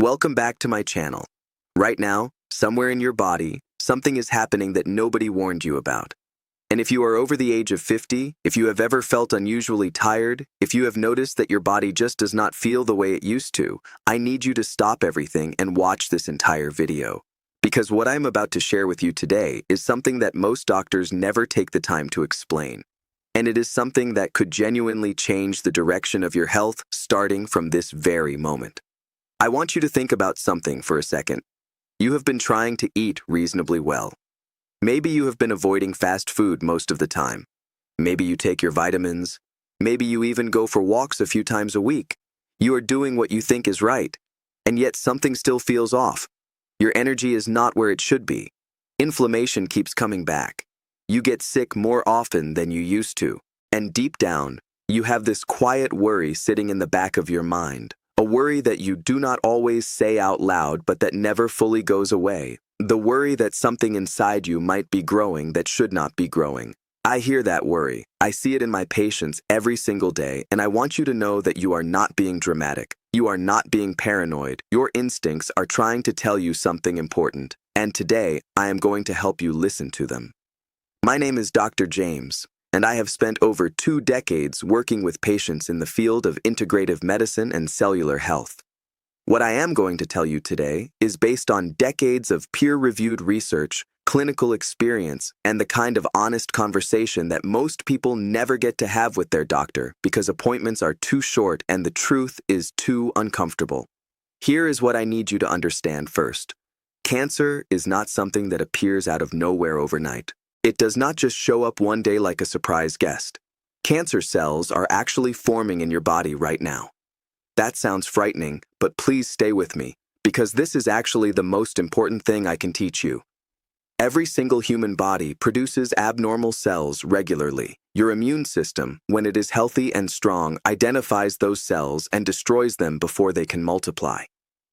Welcome back to my channel. Right now, somewhere in your body, something is happening that nobody warned you about. And if you are over the age of 50, if you have ever felt unusually tired, if you have noticed that your body just does not feel the way it used to, I need you to stop everything and watch this entire video. Because what I'm about to share with you today is something that most doctors never take the time to explain. And it is something that could genuinely change the direction of your health starting from this very moment. I want you to think about something for a second. You have been trying to eat reasonably well. Maybe you have been avoiding fast food most of the time. Maybe you take your vitamins. Maybe you even go for walks a few times a week. You are doing what you think is right, and yet something still feels off. Your energy is not where it should be. Inflammation keeps coming back. You get sick more often than you used to. And deep down, you have this quiet worry sitting in the back of your mind. A worry that you do not always say out loud, but that never fully goes away. The worry that something inside you might be growing that should not be growing. I hear that worry. I see it in my patients every single day, and I want you to know that you are not being dramatic. You are not being paranoid. Your instincts are trying to tell you something important. And today, I am going to help you listen to them. My name is Dr. James, and I have spent over 2 decades working with patients in the field of integrative medicine and cellular health. What I am going to tell you today is based on decades of peer-reviewed research, clinical experience, and the kind of honest conversation that most people never get to have with their doctor because appointments are too short and the truth is too uncomfortable. Here is what I need you to understand first. Cancer is not something that appears out of nowhere overnight. It does not just show up one day like a surprise guest. Cancer cells are actually forming in your body right now. That sounds frightening, but please stay with me, because this is actually the most important thing I can teach you. Every single human body produces abnormal cells regularly. Your immune system, when it is healthy and strong, identifies those cells and destroys them before they can multiply.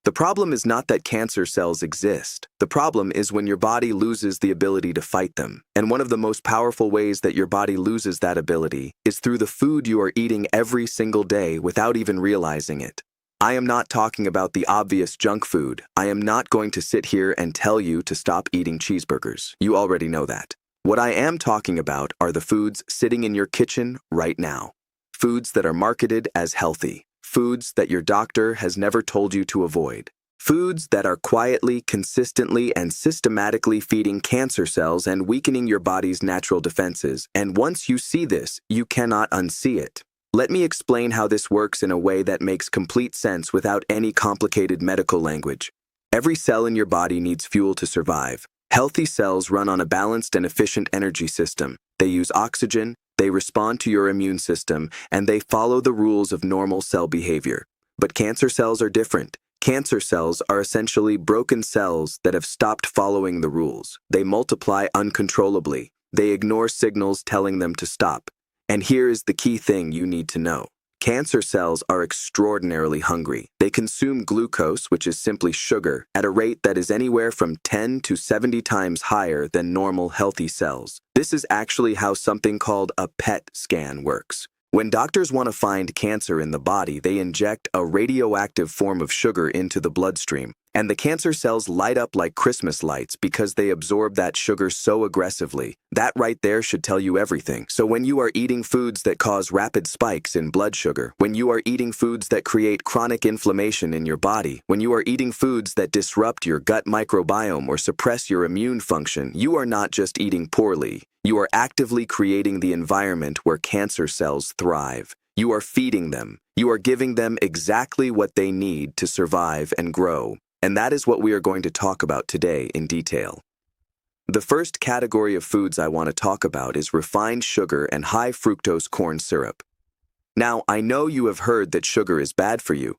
The problem is not that cancer cells exist. The problem is when your body loses the ability to fight them. And one of the most powerful ways that your body loses that ability is through the food you are eating every single day without even realizing it. I am not talking about the obvious junk food. I am not going to sit here and tell you to stop eating cheeseburgers. You already know that. What I am talking about are the foods sitting in your kitchen right now. Foods that are marketed as healthy. Foods that your doctor has never told you to avoid. Foods that are quietly, consistently, and systematically feeding cancer cells and weakening your body's natural defenses. And once you see this, you cannot unsee it. Let me explain how this works in a way that makes complete sense without any complicated medical language. Every cell in your body needs fuel to survive. Healthy cells run on a balanced and efficient energy system. They use oxygen, they respond to your immune system, and they follow the rules of normal cell behavior. But cancer cells are different. Cancer cells are essentially broken cells that have stopped following the rules. They multiply uncontrollably. They ignore signals telling them to stop. And here is the key thing you need to know. Cancer cells are extraordinarily hungry. They consume glucose, which is simply sugar, at a rate that is anywhere from 10 to 70 times higher than normal healthy cells. This is actually how something called a PET scan works. When doctors want to find cancer in the body, they inject a radioactive form of sugar into the bloodstream. And the cancer cells light up like Christmas lights because they absorb that sugar so aggressively. That right there should tell you everything. So when you are eating foods that cause rapid spikes in blood sugar, when you are eating foods that create chronic inflammation in your body, when you are eating foods that disrupt your gut microbiome or suppress your immune function, you are not just eating poorly. You are actively creating the environment where cancer cells thrive. You are feeding them. You are giving them exactly what they need to survive and grow. And that is what we are going to talk about today in detail. The first category of foods I want to talk about is refined sugar and high fructose corn syrup. Now, I know you have heard that sugar is bad for you,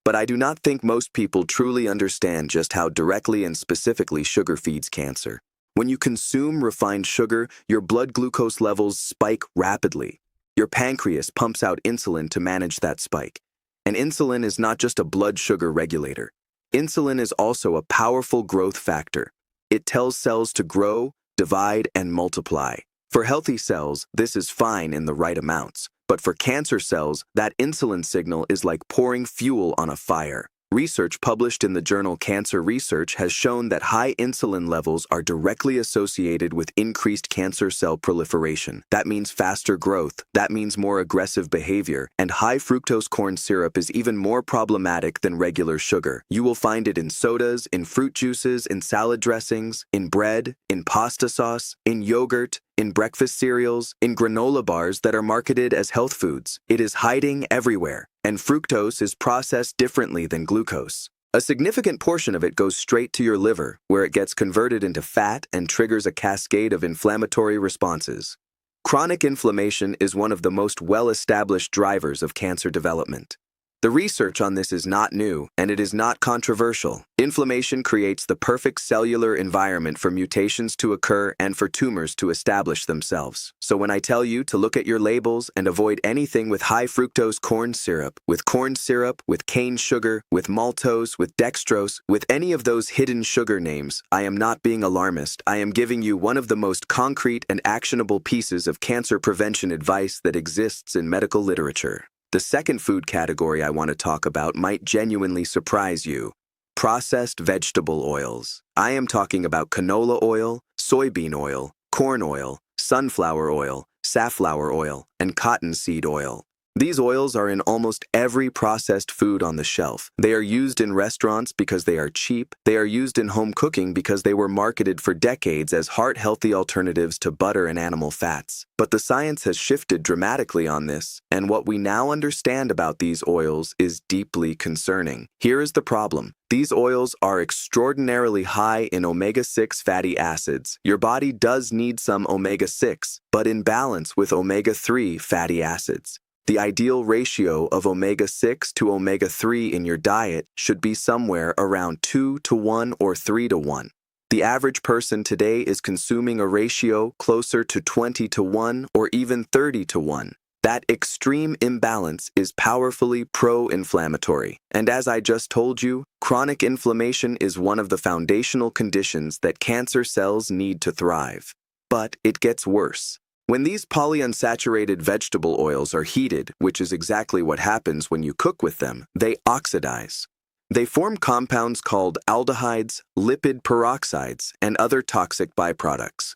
but I do not think most people truly understand just how directly and specifically sugar feeds cancer. When you consume refined sugar, your blood glucose levels spike rapidly. Your pancreas pumps out insulin to manage that spike. And insulin is not just a blood sugar regulator. Insulin is also a powerful growth factor. It tells cells to grow, divide, and multiply. For healthy cells, this is fine in the right amounts. But for cancer cells, that insulin signal is like pouring fuel on a fire. Research published in the journal Cancer Research has shown that high insulin levels are directly associated with increased cancer cell proliferation. That means faster growth, that means more aggressive behavior, and high fructose corn syrup is even more problematic than regular sugar. You will find it in sodas, in fruit juices, in salad dressings, in bread, in pasta sauce, in yogurt, in breakfast cereals, in granola bars that are marketed as health foods. It is hiding everywhere, and fructose is processed differently than glucose. A significant portion of it goes straight to your liver, where it gets converted into fat and triggers a cascade of inflammatory responses. Chronic inflammation is one of the most well-established drivers of cancer development. The research on this is not new, and it is not controversial. Inflammation creates the perfect cellular environment for mutations to occur and for tumors to establish themselves. So when I tell you to look at your labels and avoid anything with high fructose corn syrup, with cane sugar, with maltose, with dextrose, with any of those hidden sugar names, I am not being alarmist. I am giving you one of the most concrete and actionable pieces of cancer prevention advice that exists in medical literature. The second food category I want to talk about might genuinely surprise you: processed vegetable oils. I am talking about canola oil, soybean oil, corn oil, sunflower oil, safflower oil, and cottonseed oil. These oils are in almost every processed food on the shelf. They are used in restaurants because they are cheap. They are used in home cooking because they were marketed for decades as heart-healthy alternatives to butter and animal fats. But the science has shifted dramatically on this, and what we now understand about these oils is deeply concerning. Here is the problem. These oils are extraordinarily high in omega-6 fatty acids. Your body does need some omega-6, but in balance with omega-3 fatty acids. The ideal ratio of omega-6 to omega-3 in your diet should be somewhere around 2 to 1 or 3 to 1. The average person today is consuming a ratio closer to 20 to 1 or even 30 to 1. That extreme imbalance is powerfully pro-inflammatory. And as I just told you, chronic inflammation is one of the foundational conditions that cancer cells need to thrive. But it gets worse. When these polyunsaturated vegetable oils are heated, which is exactly what happens when you cook with them, they oxidize. They form compounds called aldehydes, lipid peroxides, and other toxic byproducts.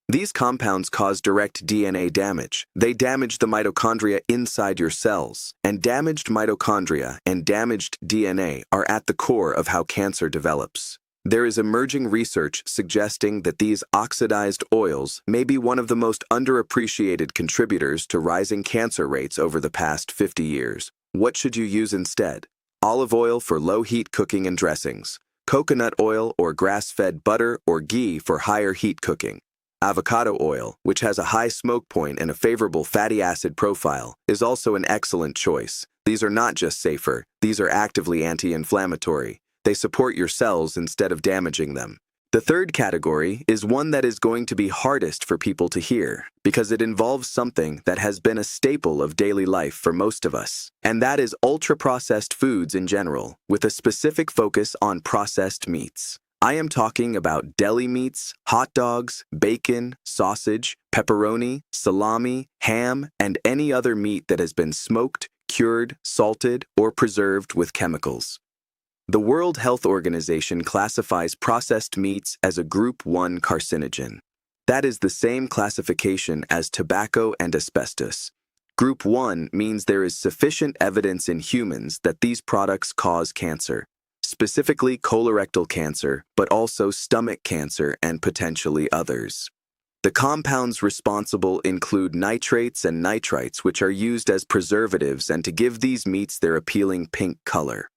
These compounds cause direct DNA damage. They damage the mitochondria inside your cells, and damaged mitochondria and damaged DNA are at the core of how cancer develops. There is emerging research suggesting that these oxidized oils may be one of the most underappreciated contributors to rising cancer rates over the past 50 years. What should you use instead? Olive oil for low-heat cooking and dressings. Coconut oil or grass-fed butter or ghee for higher heat cooking. Avocado oil, which has a high smoke point and a favorable fatty acid profile, is also an excellent choice. These are not just safer, these are actively anti-inflammatory. They support your cells instead of damaging them. The third category is one that is going to be hardest for people to hear because it involves something that has been a staple of daily life for most of us, and that is ultra-processed foods in general, with a specific focus on processed meats. I am talking about deli meats, hot dogs, bacon, sausage, pepperoni, salami, ham, and any other meat that has been smoked, cured, salted, or preserved with chemicals. The World Health Organization classifies processed meats as a Group 1 carcinogen. That is the same classification as tobacco and asbestos. Group 1 means there is sufficient evidence in humans that these products cause cancer, specifically colorectal cancer, but also stomach cancer and potentially others. The compounds responsible include nitrates and nitrites, which are used as preservatives and to give these meats their appealing pink color.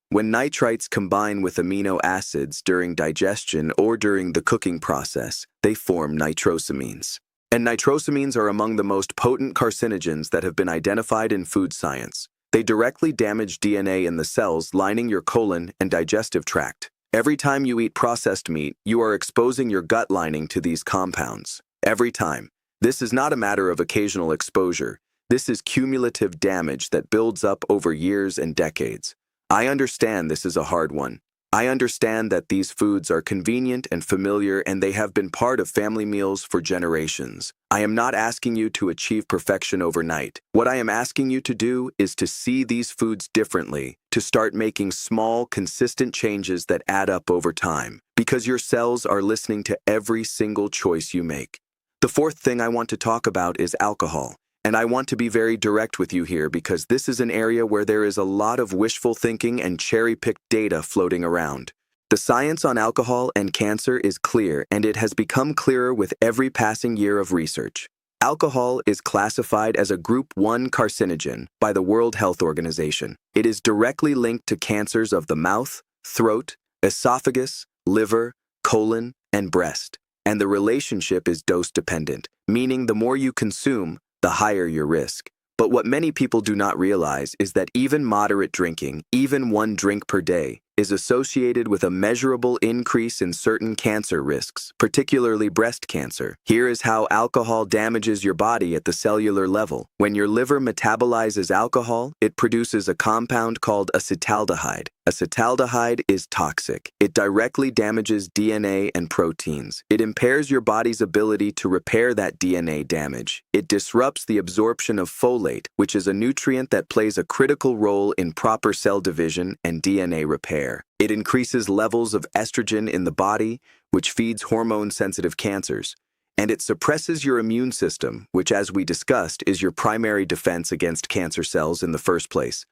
When nitrites combine with amino acids during digestion or during the cooking process, they form nitrosamines. And nitrosamines are among the most potent carcinogens that have been identified in food science. They directly damage DNA in the cells lining your colon and digestive tract. Every time you eat processed meat, you are exposing your gut lining to these compounds. Every time. This is not a matter of occasional exposure. This is cumulative damage that builds up over years and decades. I understand this is a hard one. I understand that these foods are convenient and familiar, and they have been part of family meals for generations. I am not asking you to achieve perfection overnight. What I am asking you to do is to see these foods differently, to start making small, consistent changes that add up over time, because your cells are listening to every single choice you make. The fourth thing I want to talk about is alcohol. And I want to be very direct with you here because this is an area where there is a lot of wishful thinking and cherry-picked data floating around. The science on alcohol and cancer is clear, and it has become clearer with every passing year of research. Alcohol is classified as a Group 1 carcinogen by the World Health Organization. It is directly linked to cancers of the mouth, throat, esophagus, liver, colon, and breast. And the relationship is dose-dependent, meaning the more you consume, the higher your risk. But what many people do not realize is that even moderate drinking, even 1 drink per day, is associated with a measurable increase in certain cancer risks, particularly breast cancer. Here is how alcohol damages your body at the cellular level. When your liver metabolizes alcohol, it produces a compound called acetaldehyde. Acetaldehyde is toxic. It directly damages DNA and proteins. It impairs your body's ability to repair that DNA damage. It disrupts the absorption of folate, which is a nutrient that plays a critical role in proper cell division and DNA repair. It increases levels of estrogen in the body, which feeds hormone-sensitive cancers. And it suppresses your immune system, which, as we discussed, is your primary defense against cancer cells in the first place.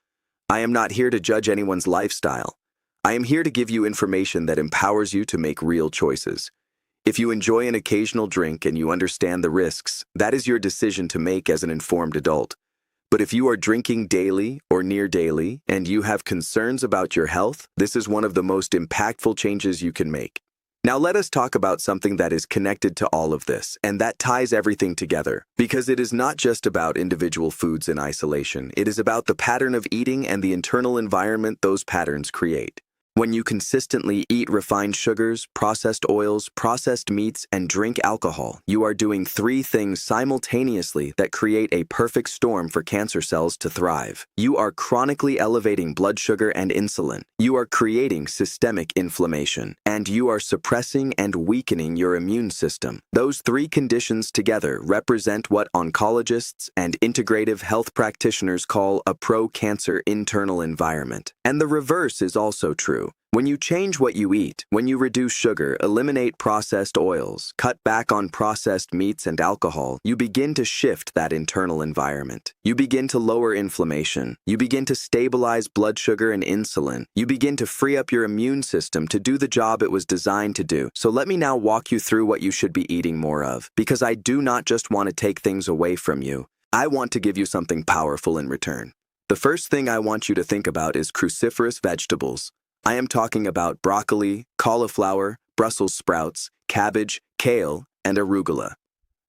I am not here to judge anyone's lifestyle. I am here to give you information that empowers you to make real choices. If you enjoy an occasional drink and you understand the risks, that is your decision to make as an informed adult. But if you are drinking daily or near daily and you have concerns about your health, this is one of the most impactful changes you can make. Now let us talk about something that is connected to all of this, and that ties everything together. Because it is not just about individual foods in isolation, it is about the pattern of eating and the internal environment those patterns create. When you consistently eat refined sugars, processed oils, processed meats, and drink alcohol, you are doing 3 things simultaneously that create a perfect storm for cancer cells to thrive. You are chronically elevating blood sugar and insulin. You are creating systemic inflammation. And you are suppressing and weakening your immune system. Those 3 conditions together represent what oncologists and integrative health practitioners call a pro-cancer internal environment. And the reverse is also true. When you change what you eat, when you reduce sugar, eliminate processed oils, cut back on processed meats and alcohol, you begin to shift that internal environment. You begin to lower inflammation. You begin to stabilize blood sugar and insulin. You begin to free up your immune system to do the job it was designed to do. So let me now walk you through what you should be eating more of, because I do not just want to take things away from you. I want to give you something powerful in return. The first thing I want you to think about is cruciferous vegetables. I am talking about broccoli, cauliflower, Brussels sprouts, cabbage, kale, and arugula.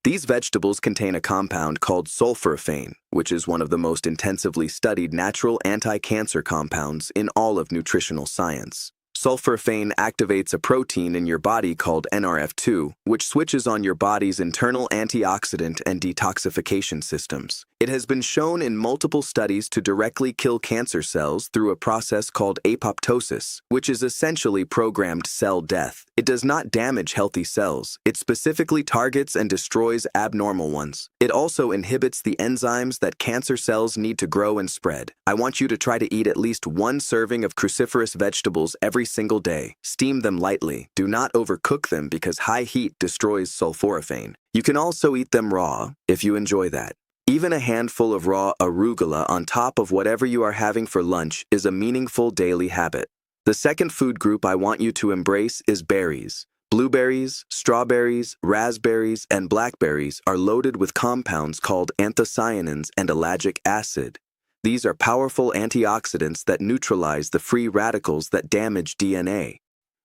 These vegetables contain a compound called sulforaphane, which is one of the most intensively studied natural anti-cancer compounds in all of nutritional science. Sulforaphane activates a protein in your body called NRF2, which switches on your body's internal antioxidant and detoxification systems. It has been shown in multiple studies to directly kill cancer cells through a process called apoptosis, which is essentially programmed cell death. It does not damage healthy cells. It specifically targets and destroys abnormal ones. It also inhibits the enzymes that cancer cells need to grow and spread. I want you to try to eat at least 1 serving of cruciferous vegetables every single day. Steam them lightly. Do not overcook them because high heat destroys sulforaphane. You can also eat them raw if you enjoy that. Even a handful of raw arugula on top of whatever you are having for lunch is a meaningful daily habit. The second food group I want you to embrace is berries. Blueberries, strawberries, raspberries, and blackberries are loaded with compounds called anthocyanins and ellagic acid. These are powerful antioxidants that neutralize the free radicals that damage DNA.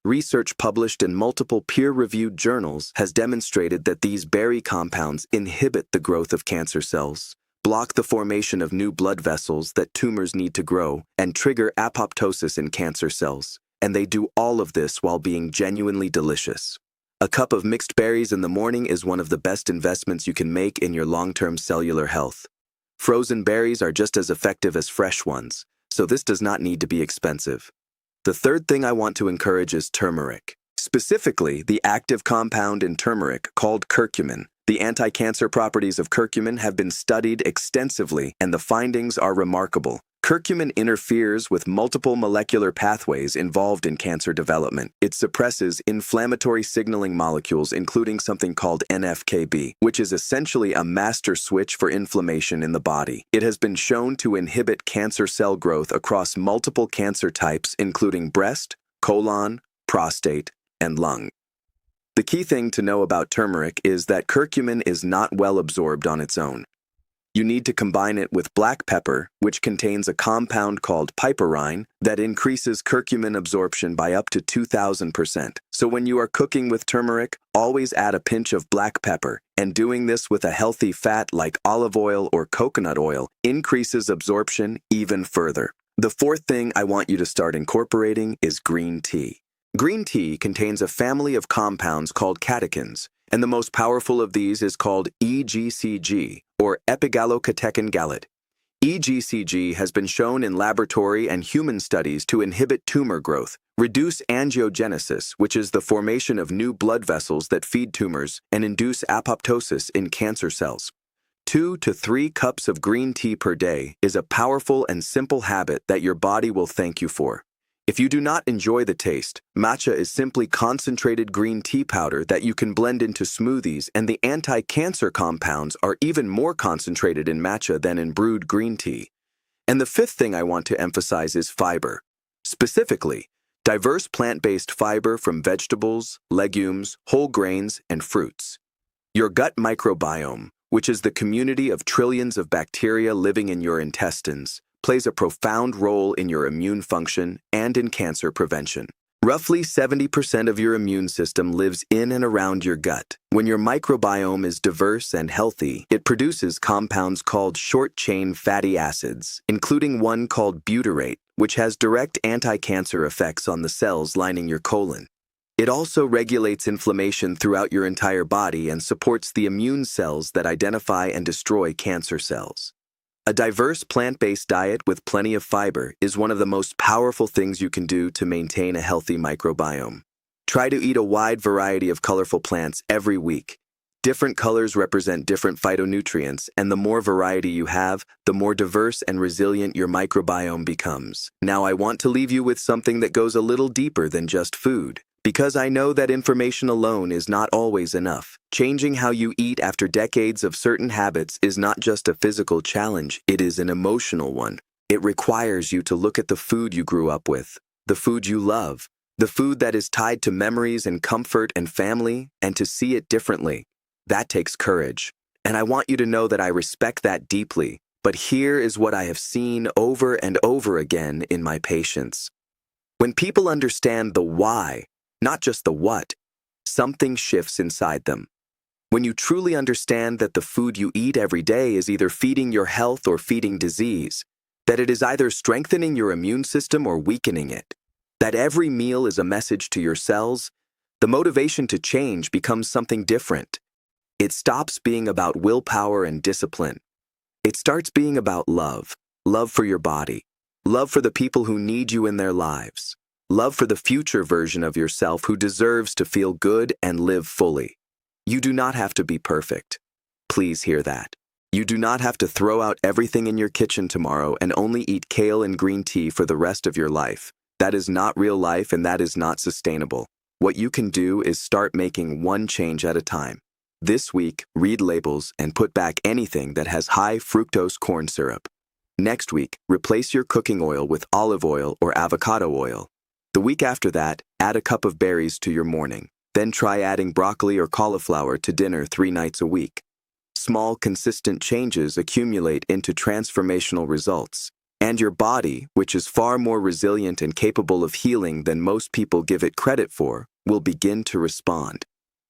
Research published in multiple peer-reviewed journals has demonstrated that these berry compounds inhibit the growth of cancer cells, block the formation of new blood vessels that tumors need to grow, and trigger apoptosis in cancer cells. And they do all of this while being genuinely delicious. A cup of mixed berries in the morning is one of the best investments you can make in your long-term cellular health. Frozen berries are just as effective as fresh ones, so this does not need to be expensive. The third thing I want to encourage is turmeric. Specifically, the active compound in turmeric called curcumin. The anti-cancer properties of curcumin have been studied extensively, and the findings are remarkable. Curcumin interferes with multiple molecular pathways involved in cancer development. It suppresses inflammatory signaling molecules, including something called NF-κB, which is essentially a master switch for inflammation in the body. It has been shown to inhibit cancer cell growth across multiple cancer types, including breast, colon, prostate, and lung. The key thing to know about turmeric is that curcumin is not well absorbed on its own. You need to combine it with black pepper, which contains a compound called piperine that increases curcumin absorption by up to 2,000%. So when you are cooking with turmeric, always add a pinch of black pepper, and doing this with a healthy fat like olive oil or coconut oil increases absorption even further. The fourth thing I want you to start incorporating is green tea. Green tea contains a family of compounds called catechins, and the most powerful of these is called EGCG, or epigallocatechin gallate. EGCG has been shown in laboratory and human studies to inhibit tumor growth, reduce angiogenesis, which is the formation of new blood vessels that feed tumors, and induce apoptosis in cancer cells. 2 to 3 cups of green tea per day is a powerful and simple habit that your body will thank you for. If you do not enjoy the taste, matcha is simply concentrated green tea powder that you can blend into smoothies, and the anti-cancer compounds are even more concentrated in matcha than in brewed green tea. And the fifth thing I want to emphasize is fiber. Specifically, diverse plant-based fiber from vegetables, legumes, whole grains, and fruits. Your gut microbiome, which is the community of trillions of bacteria living in your intestines, plays a profound role in your immune function and in cancer prevention. Roughly 70% of your immune system lives in and around your gut. When your microbiome is diverse and healthy, it produces compounds called short-chain fatty acids, including one called butyrate, which has direct anti-cancer effects on the cells lining your colon. It also regulates inflammation throughout your entire body and supports the immune cells that identify and destroy cancer cells. A diverse plant-based diet with plenty of fiber is one of the most powerful things you can do to maintain a healthy microbiome. Try to eat a wide variety of colorful plants every week. Different colors represent different phytonutrients, and the more variety you have, the more diverse and resilient your microbiome becomes. Now I want to leave you with something that goes a little deeper than just food. Because I know that information alone is not always enough. Changing how you eat after decades of certain habits is not just a physical challenge, it is an emotional one. It requires you to look at the food you grew up with, the food you love, the food that is tied to memories and comfort and family, and to see it differently. That takes courage. And I want you to know that I respect that deeply. But here is what I have seen over and over again in my patients. When people understand the why, not just the what, something shifts inside them. When you truly understand that the food you eat every day is either feeding your health or feeding disease, that it is either strengthening your immune system or weakening it, that every meal is a message to your cells, the motivation to change becomes something different. It stops being about willpower and discipline. It starts being about love, love for your body, love for the people who need you in their lives. Love for the future version of yourself who deserves to feel good and live fully. You do not have to be perfect. Please hear that. You do not have to throw out everything in your kitchen tomorrow and only eat kale and green tea for the rest of your life. That is not real life, and that is not sustainable. What you can do is start making one change at a time. This week, read labels and put back anything that has high fructose corn syrup. Next week, replace your cooking oil with olive oil or avocado oil. The week after that, add a cup of berries to your morning. Then try adding broccoli or cauliflower to dinner 3 nights a week. Small, consistent changes accumulate into transformational results. And your body, which is far more resilient and capable of healing than most people give it credit for, will begin to respond.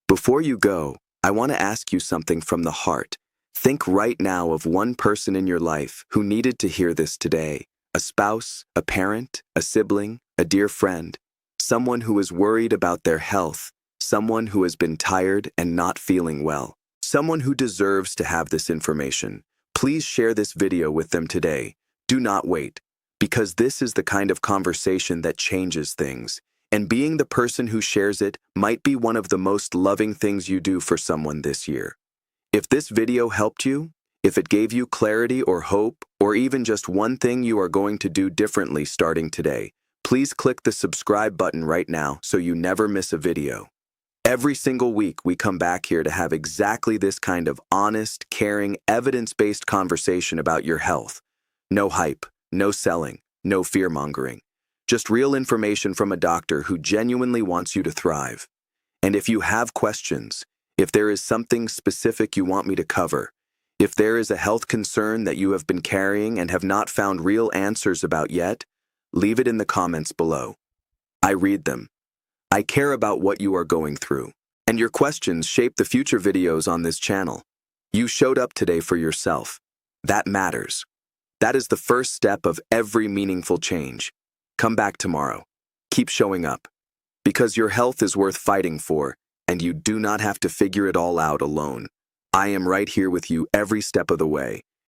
Before you go, I want to ask you something from the heart. Think right now of one person in your life who needed to hear this today. A spouse, a parent, a sibling, a dear friend, someone who is worried about their health, someone who has been tired and not feeling well, someone who deserves to have this information. Please share this video with them today. Do not wait. because this is the kind of conversation that changes things, and being the person who shares it might be one of the most loving things you do for someone this year. If this video helped you, if it gave you clarity or hope, or even just one thing you are going to do differently starting today, please click the subscribe button right now so you never miss a video. Every single week, we come back here to have exactly this kind of honest, caring, evidence-based conversation about your health. No hype, no selling, no fear-mongering. Just real information from a doctor who genuinely wants you to thrive. And if you have questions, if there is something specific you want me to cover, if there is a health concern that you have been carrying and have not found real answers about yet, leave it in the comments below. I read them. I care about what you are going through, and your questions shape the future videos on this channel. You showed up today for yourself. That matters. That is the first step of every meaningful change. Come back tomorrow. Keep showing up. Because your health is worth fighting for, and you do not have to figure it all out alone. I am right here with you every step of the way.